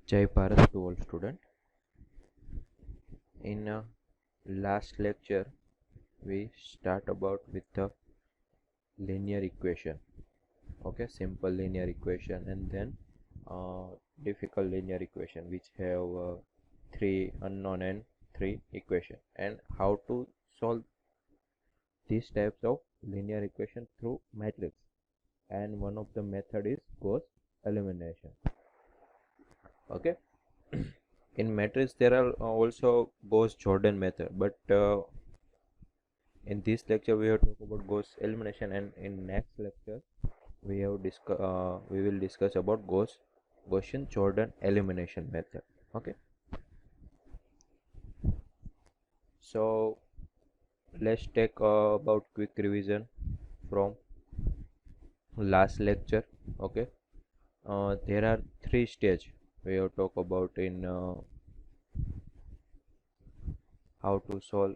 Jai Bharat to all students. In last lecture, we start about with the linear equation. Okay, simple linear equation, and then uh, difficult linear equation, which have three unknown and three equation, and how to solve these types of linear equation through matrix. And one of the method is Gauss elimination. Okay. In matrix there are also Gauss Jordan method, but in this lecture we have talk about Gauss elimination, and in next lecture we will discuss about Gaussian Jordan elimination method. Okay, so let's take about quick revision from last lecture. Okay, there are three stage we have talk about in how to solve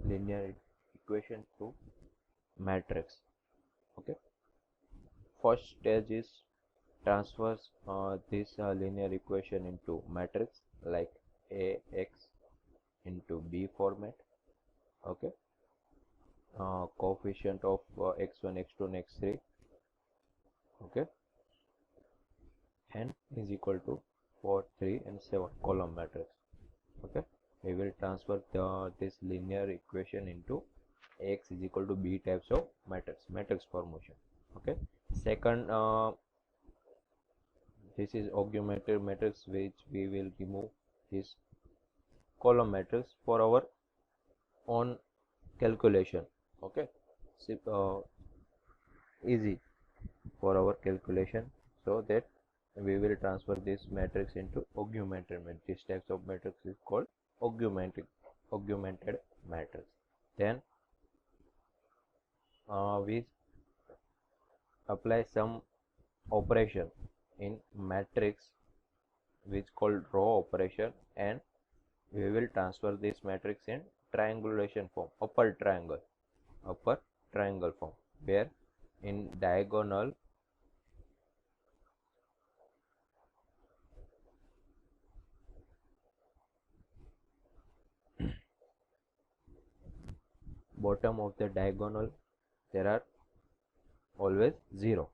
linear equation through matrix. Okay, first stage is transfers this linear equation into matrix like ax into b format. Okay, coefficient of x1 x2 and x3. Okay, n is equal to 4 3 and 7 column matrix. Okay, we will transfer this linear equation into ax is equal to b types of matrix formation. Okay, second, this is augmented matrix, which we will remove this column matrix for our own calculation. Okay, easy for our calculation, so that we will transfer this matrix into augmented matrix. This types of matrix is called augmented matrix. Then we apply some operation in matrix which called row operation, and we will transfer this matrix in triangulation form, upper triangle form, where in diagonal bottom of the diagonal there are always 0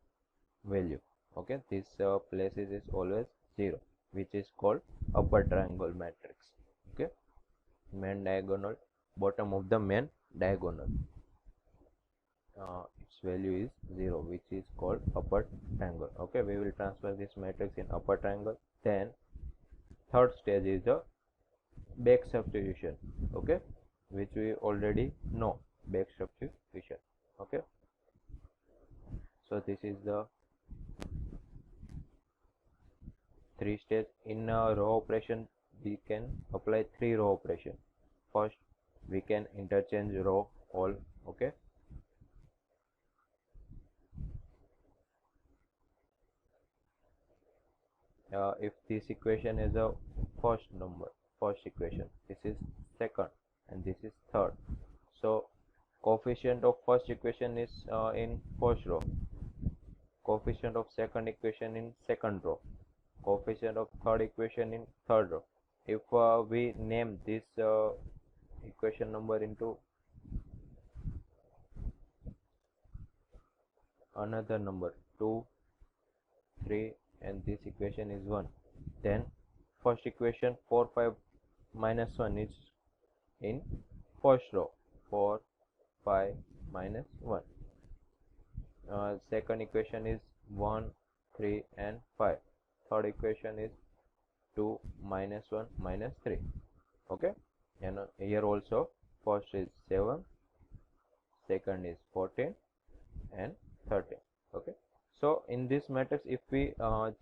value. Okay, this places is always 0, which is called upper triangle matrix. Okay, main diagonal, bottom of the main diagonal, its value is 0, which is called upper triangle. Okay, we will transfer this matrix in upper triangle. Then third stage is the back substitution. Okay, which we already know, back substitution. Okay, so this is the three stage. In a row operation we can apply three row operation. First, we can interchange row all. Okay, if this equation is a first equation, this is second, and this is third, so coefficient of first equation is in first row, coefficient of second equation in second row, coefficient of third equation in third row. If we name this equation number into another number 2 3, and this equation is 1, then first equation 4 5 minus 1 is in first row, 4 5 minus 1. Second equation is 1 3 and 5. Third equation is 2 minus 1 minus 3. Okay, and here also first is 7, second is 14 and 13. Okay, so in this matrix, if we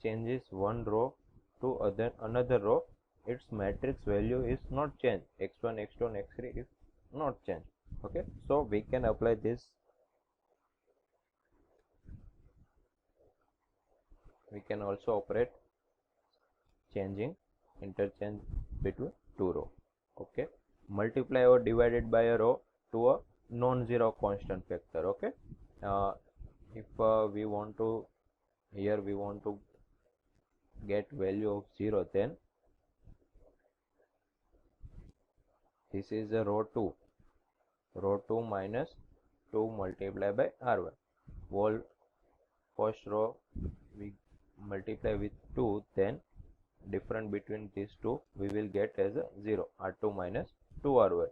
changes one row to another row, its matrix value is not changed. x1 x2 and x3 is not changed. Okay, so we can apply this, we can also operate changing interchange between two row. Okay, multiply or divided by a row to a non-zero constant factor. Okay, if we want to here we want to get value of 0, then this is a row 2 minus 2 multiplied by r1. Whole first row we multiply with 2, then difference between these two we will get as a 0, r2 minus 2r1.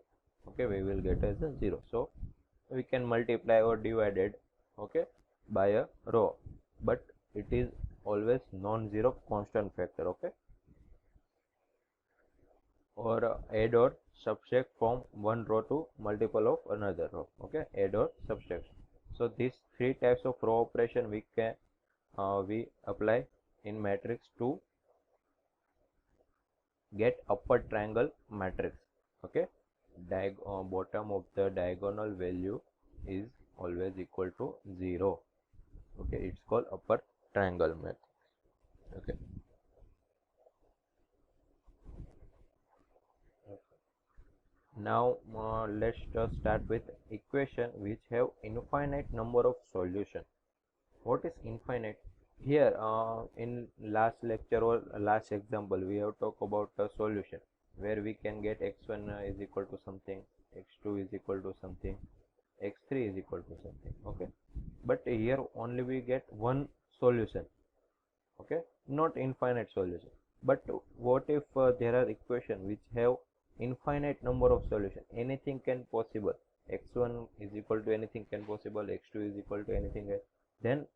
Okay, we will get as a 0. So we can multiply or divide it, okay, by a row, but it is always non-zero constant factor. Okay, or add or subtract from one row to multiple of another row. Okay, add or subtract. So these three types of row operation we apply in matrix to get upper triangle matrix. Okay, bottom of the diagonal value is always equal to 0. Okay, it's called upper triangle matrix. Okay, now let's just start with equation which have infinite number of solution. What is infinite? Here in last lecture or last example we have talked about a solution where we can get x1 is equal to something, x2 is equal to something, x3 is equal to something. Okay, but here only we get one solution. Okay, not infinite solution. But what if there are equations which have infinite number of solution? Anything can possible. X1 is equal to anything can possible, x2 is equal to anything else. Then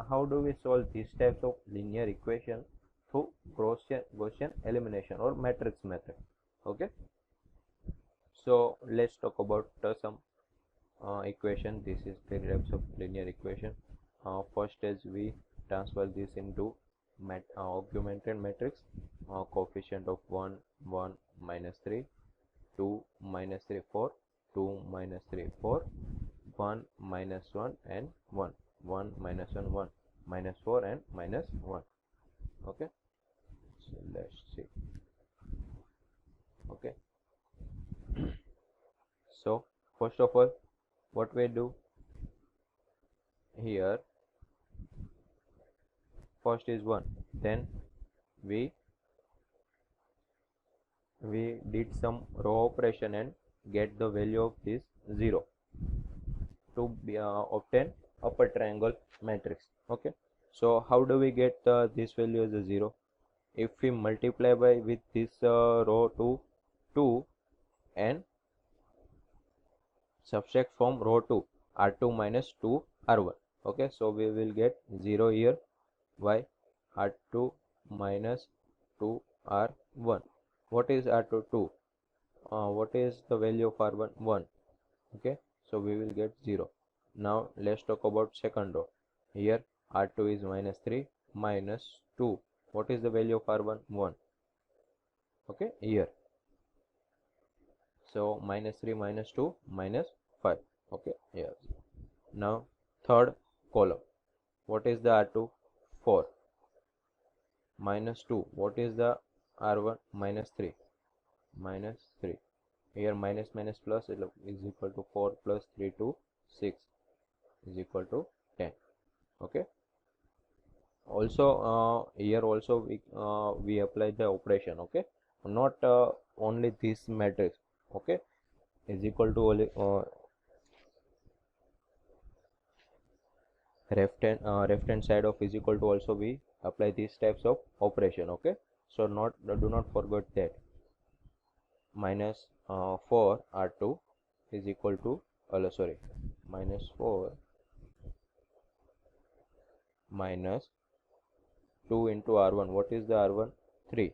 how do we solve these types of linear equation through Gaussian elimination or matrix method? Okay, so let's talk about some equation. This is three types of linear equation. First is we transfer this into augmented matrix, coefficient of 1 1 minus 3, 2 minus 3 4, 2 minus 3 4, 1 minus 1 and 1, 1 minus 1 1, minus 4 and minus 1. Okay, so let's see. Okay, so first of all what we do here, first is 1, then we did some row operation and get the value of this 0 to be, obtain upper triangle matrix. Okay, so how do we get this value as a 0? If we multiply by with this row to 2 and subtract from row 2 r2 minus 2 r1. Okay, so we will get 0 here. Why? r2 minus 2 r1. What is r2? 2. What is the value of r1? 1. Okay, so we will get 0. Now let's talk about second row. Here r2 is minus 3 minus 2. What is the value of r1? 1. Okay, here. So minus 3 minus 2 minus 5. Okay, yes. Now third column. What is the r2? 4 minus 2. What is the r1? Minus 3 minus 3. Here minus minus plus is equal to 4 plus 3 to 6 is equal to 10. Okay, also here also we apply the operation. Okay, not only this matrix. Okay, is equal to left hand side of is equal to also we apply these types of operation. Okay, so do not forget that minus 4 r2 is equal to sorry, minus 4 minus 2 into r1. What is the r1? 3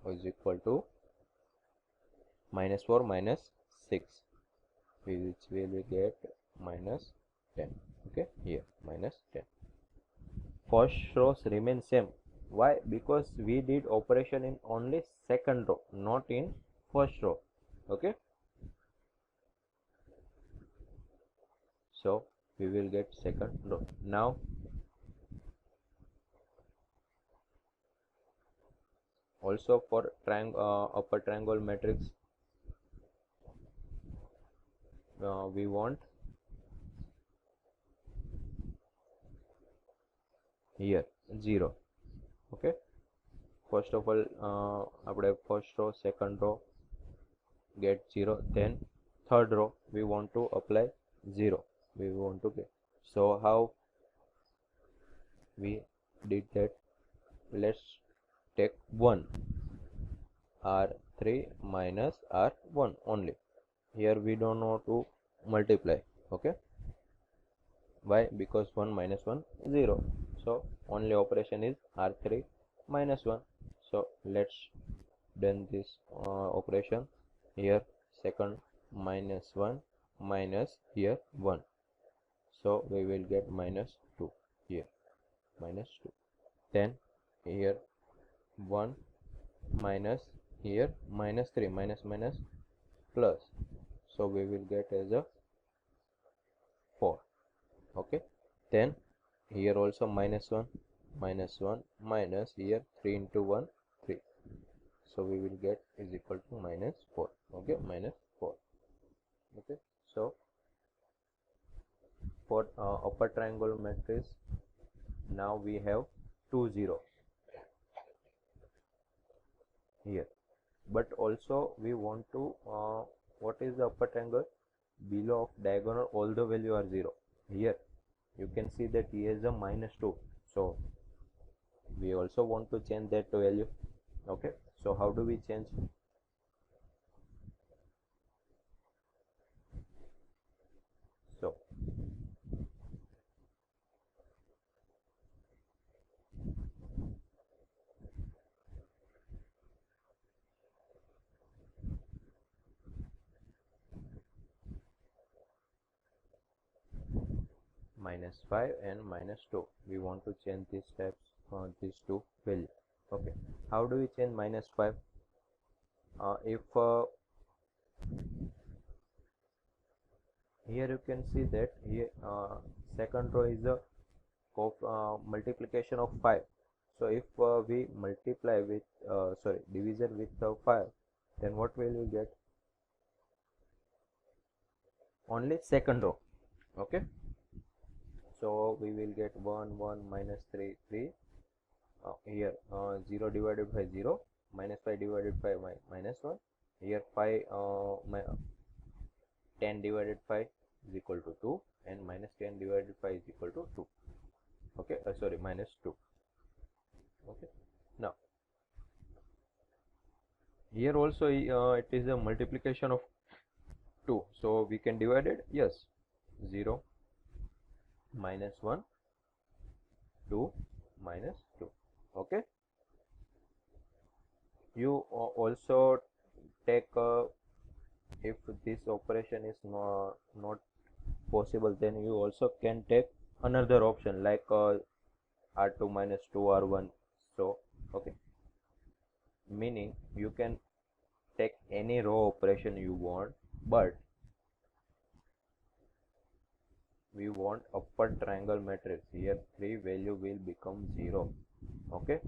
is equal to minus 4 minus 6, which will get minus 10. Okay, here minus 10. First rows remain same. Why? Because we did operation in only second row, not in first row. Okay, so we will get second row. Now also for upper triangle matrix we want here 0. Okay, first of all આપણે first row second row get 0, then third row we want to apply 0, we want to get. So how we did that? Let's take 1, r3 minus r1 only. Here we don't know to multiply. Okay, why? Because 1 minus 1 0, so only operation is r3 minus 1. So let's done this operation. Here second minus 1 minus here 1, so we will get minus 2 here, minus 2. Then here 1 minus here minus 3, minus minus plus, so we will get as a 4. Okay, then here also minus 1 minus here 3 into 1 3, so we will get is equal to minus 4. Okay, minus 4. Okay, so for upper triangle matrix now we have 2 0 here, but also we want to what is the upper triangle? Below of diagonal all the value are 0. Here you can see that here is a minus 2, so we also want to change that value. Okay, so how do we change? So minus 5 and minus 2, we want to change these steps these two values. Okay, how do we change minus 5? If here you can see that here second row is a multiplication of 5. So if we multiply with division with 5, then what will we get? Only second row. Okay, so we will get 1 1 minus 3 3, here 0 divided by 0, minus 5 divided by minus 1, here 5 10 divided 5 is equal to 2, and minus 10 divided 5 is equal to 2. Okay, sorry, minus 2. Okay, now here also it is a multiplication of 2, so we can divide it. Yes, 0 minus 1 2 minus 2. Okay, you also take if this operation is not possible, then you also can take another option like r2 minus 2 r1. So okay, meaning you can take any row operation you want, but we want upper triangle matrix. Here 3 value will become 0. Okay,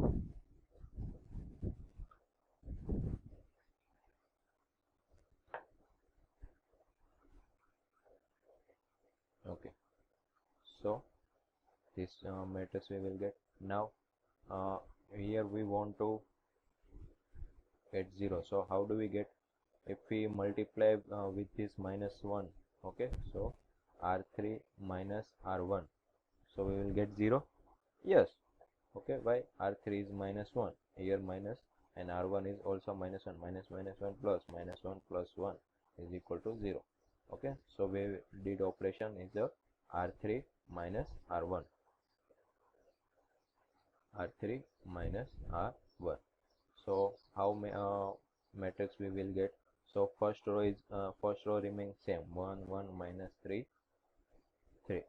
okay, so this matrix we will get. Now here we want to get 0, so how do we get? If we multiply with this minus 1, okay, so r3 minus r1, so we will get 0. Yes, okay, why? r3 is minus 1, here minus, and r1 is also minus 1, minus minus 1 plus minus 1 plus 1 is equal to 0. Okay, so we did operation is the r3 minus r1, r3 minus r1. So how matrix we will get? So first row remains same, 1 1 minus 3 3.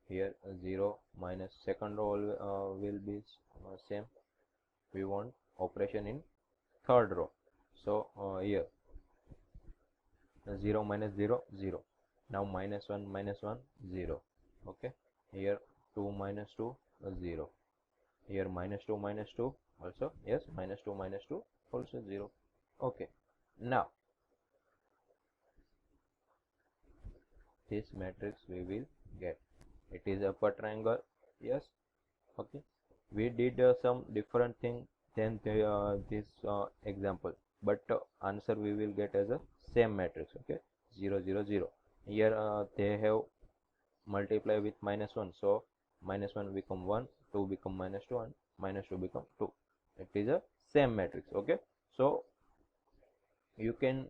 Here 0 minus second row will be same. We want operation in third row, so here 0 minus 0 0. Now minus 1 0. Okay, here 2 minus 2 0. Here minus 2 also, yes, minus 2 also 0. Okay, now this matrix we will get, it is upper triangle. Yes, okay, we did some different thing than this example, but answer we will get as a same matrix. Okay, 0 0 0. Here they have multiply with -1, so -1 become 1, 2 become -2, and -2 become 2. It is a same matrix. Okay, so you can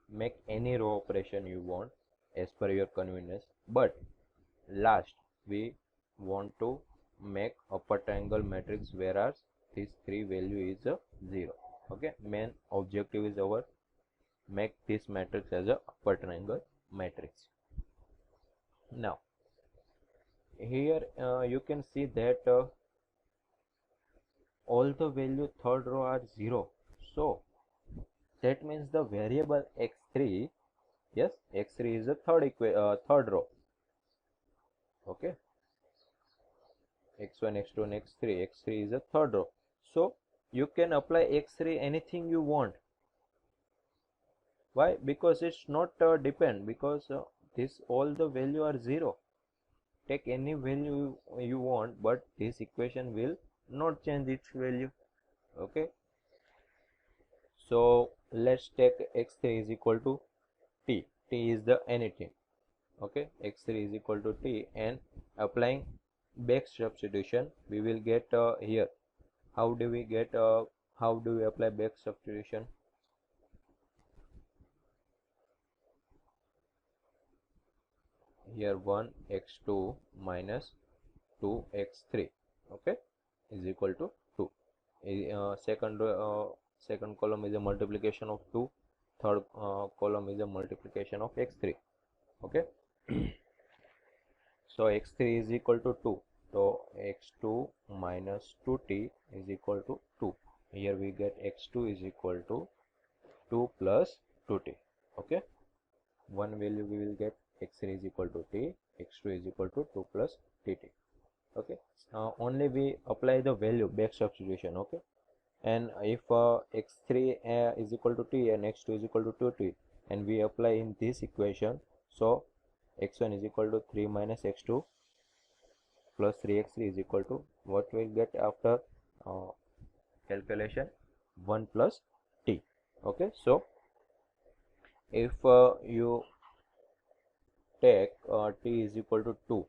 make any row operation you want as per your convenience, but last we want to make upper triangle matrix, whereas this 3 value is a 0. Okay, main objective is our make this matrix as a upper triangle matrix. Now here you can see that all the value third row are 0, so that means the variable x3, yes, x3 is the third row. Okay, x1 x2 and x3 is a third row, so you can apply x3 anything you want. Why? Because it's not depend, because this all the value are 0. Take any value you want, but this equation will not change its value. Okay, so let's take x3 is equal to t. T is the anything. Okay, x3 is equal to t, and applying back substitution we will get here. How do we get how do we apply back substitution? Here 1 x2 minus 2 x3, okay, is equal to 2. Second column is a multiplication of 2, third column is a multiplication of x3. Okay, so x3 is equal to 2, so x2 minus 2t is equal to 2. Here we get x2 is equal to 2 plus 2t. Okay, one value we will get x3 is equal to t, x2 is equal to 2 plus tt. Okay, only we apply the value back substitution. Okay, and if x3 is equal to t and x2 is equal to 2t, and we apply in this equation, so x1 is equal to 3 minus x2 plus 3x3 is equal to what we get after calculation, 1 plus t. Okay, so if you take t is equal to 2,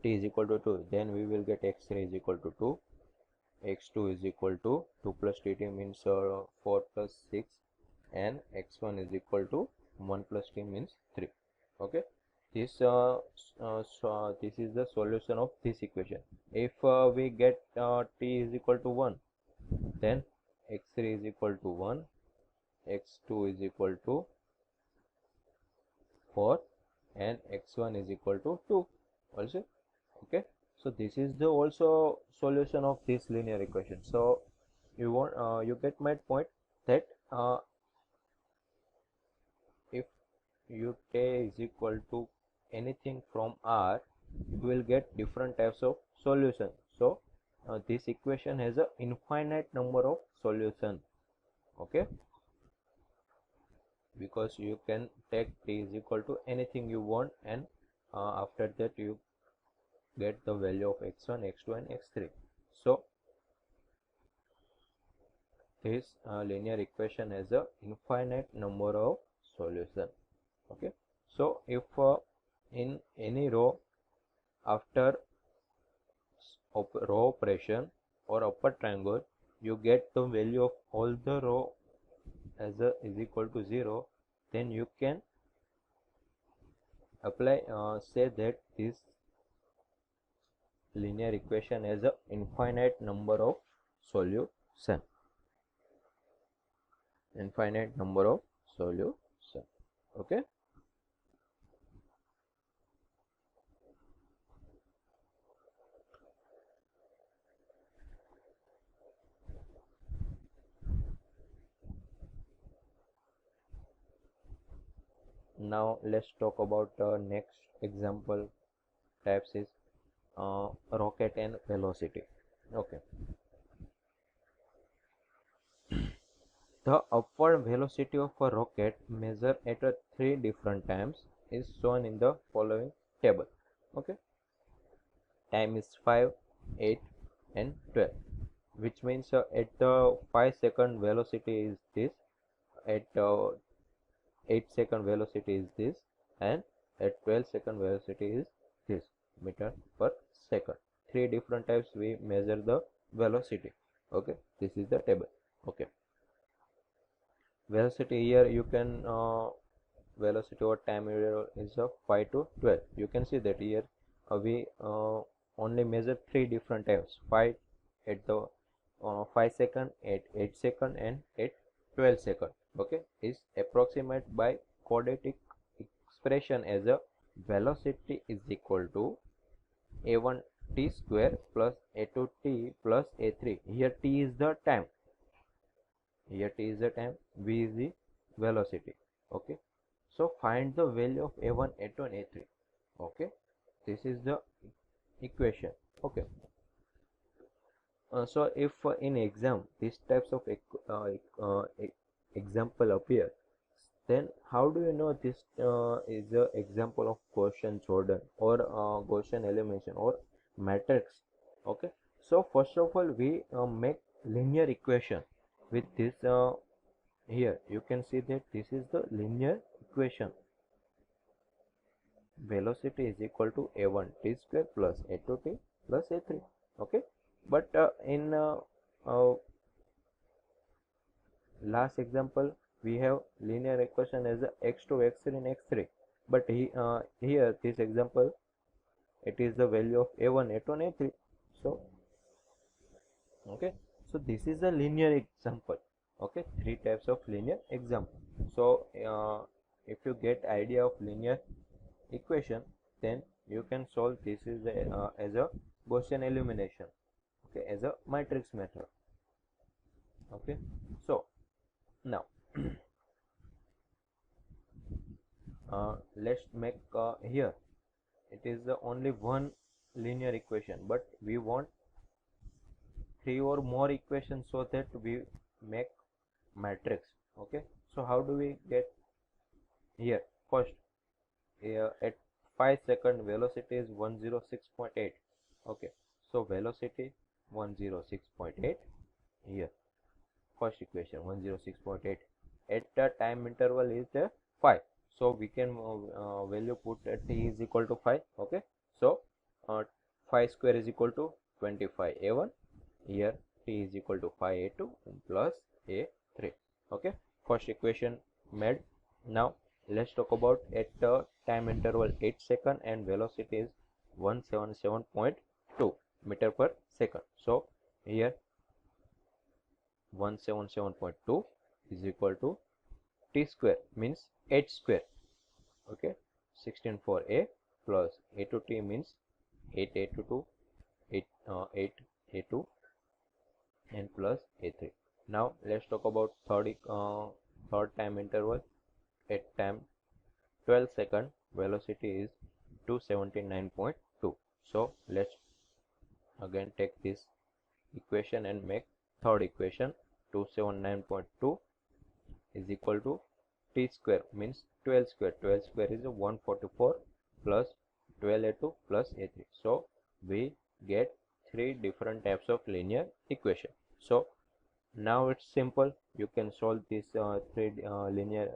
t is equal to 2, then we will get x3 is equal to 2, x2 is equal to 2 plus tt means 4 plus 6, and x1 is equal to 1 plus t means 3. Okay, this this is the solution of this equation. If we get t is equal to 1, then x3 is equal to 1, x2 is equal to 4, and x1 is equal to 2 also. Okay, so this is the also solution of this linear equation. So you want you get my point that if you take is equal to anything from R, you will get different types of solution. So this equation has a infinite number of solution. Okay, because you can take t is equal to anything you want, and after that you get the value of x1, x2 and x3. So this linear equation has a infinite number of solution. Okay, so if in any row after row operation or upper triangle you get the value of all the row as a is equal to 0, then you can apply say that this linear equation has a infinite number of solution. Infinite number of solution. Okay, now let's talk about next example types is rocket and velocity. Okay, the upward velocity of a rocket measured at 3 different times is shown in the following table. Okay, time is 5, 8 and 12, which means at the 5-second velocity is this, at 8-second velocity is this, and at 12-second velocity is this meter per second. Three different types we measure the velocity. Okay, this is the table. Okay, velocity here you can velocity over time is 5 to 12. You can see that here we only measure three different types: 5 at the 5 second, at 8 second and at 12 second. Okay, is approximate by quadratic expression as a velocity is equal to a1 t square plus a2 t plus a3. Here t is the time, here t is the time, v is the velocity. Okay, so find the value of a1, a2 and a3. Okay, this is the equation. Okay, so if in exam these types of example appear, then how do you know this is a example of Gaussian Jordan or Gaussian elimination or matrix? Okay, so first of all we make linear equation with this. Here you can see that this is the linear equation. Velocity is equal to a1 t square plus a2 t plus a3. Okay, but in last example we have linear equation as a x2, x3 and x3, but here this example it is the value of a1, a2 and a3. So okay, so this is a linear example. Okay, three types of linear example. So if you get idea of linear equation, then you can solve this is as a Gaussian elimination. Okay, as a matrix method. Okay, so now let's make here it is the only one linear equation, but we want three or more equations so that we make matrix. Okay, so how do we get here? First, at 5 second velocity is 106.8. Okay, so velocity 106.8 here, first equation 106.8 at the time interval is 5, so we can value put at t is equal to 5. Okay, so 5 square is equal to 25 a1, here t is equal to 5 a2 plus a3. Okay, first equation made. Now let's talk about at the time interval 8 second and velocity is 177.2 meter per second. So here 177.2 is equal to t square means 8 square. Okay, 16 for a plus a to t means 8 a to 2, 8 a2 and plus a3. Now let's talk about third time interval. At time 12 second velocity is 279.2. so let's again take this equation and make third equation. 279.2 is equal to t square means 12 square. 12 square is 144 plus 12a2 plus a3. So we get three different types of linear equation. So now it's simple, you can solve this three linear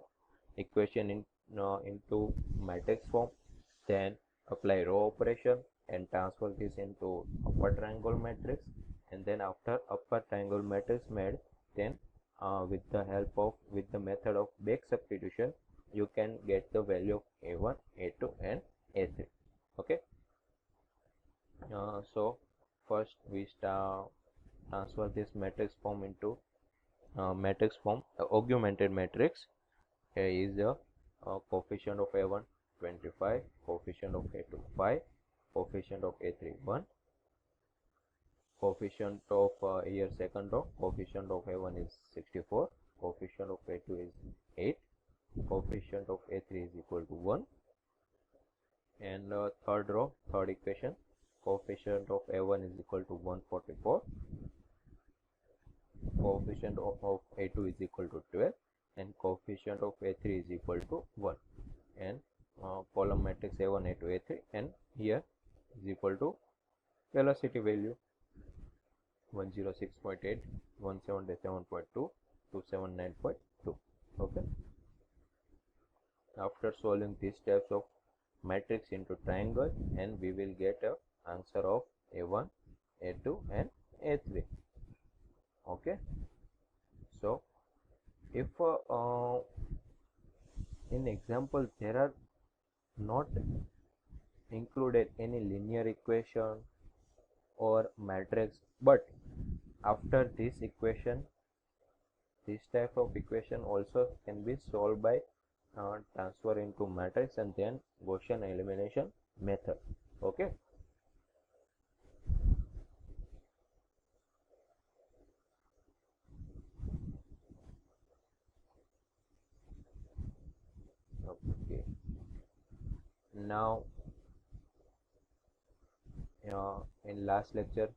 equation into matrix form, then apply row operation and transfer this into upper triangle matrix, and then after upper triangle matrix made, then with the method of back substitution you can get the value of a1, a2 and a3. Okay, so first we transfer this matrix form into matrix form, augmented matrix. Here is the coefficient of a1 25, coefficient of a2 5, coefficient of a3 1, coefficient of here second row, coefficient of a1 is 64, coefficient of a2 is 8, coefficient of a3 is equal to 1, and third row, third equation, coefficient of a1 is equal to 144, coefficient of a2 is equal to 12, and coefficient of a3 is equal to 1, and column matrix a1, a2, a3, and here is equal to velocity value 106.8, 177.2, 279.2. Okay. After solving these types of matrix into triangle, and we will get a answer of A1, A2 and A3. Okay. So if in example there are not included any linear equation or matrix, but after this equation, this type of equation also can be solved by transfer into matrix and then Gaussian elimination method. Okay. Okay. Now in last lecture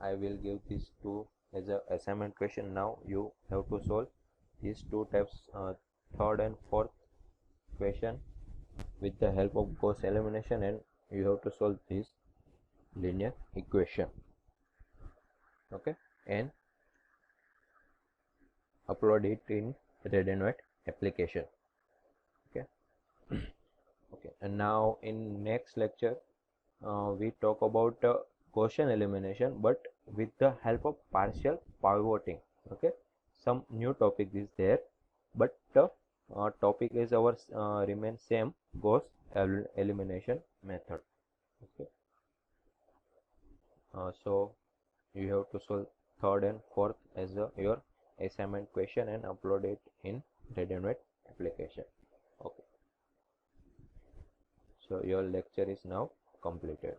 I will give these two as a assignment question. Now you have to solve these two types, third and fourth question with the help of Gauss elimination, and you have to solve this linear equation. Okay, and upload it in red and white application. Okay. Okay, and now in next lecture we talk about Gaussian elimination, but with the help of partial pivoting. Okay, some new topic is there, but the topic is our remain same, Gauss elimination method. Okay. So you have to solve third and fourth as your assignment question and upload it in red and white application. Okay. So your lecture is now completed.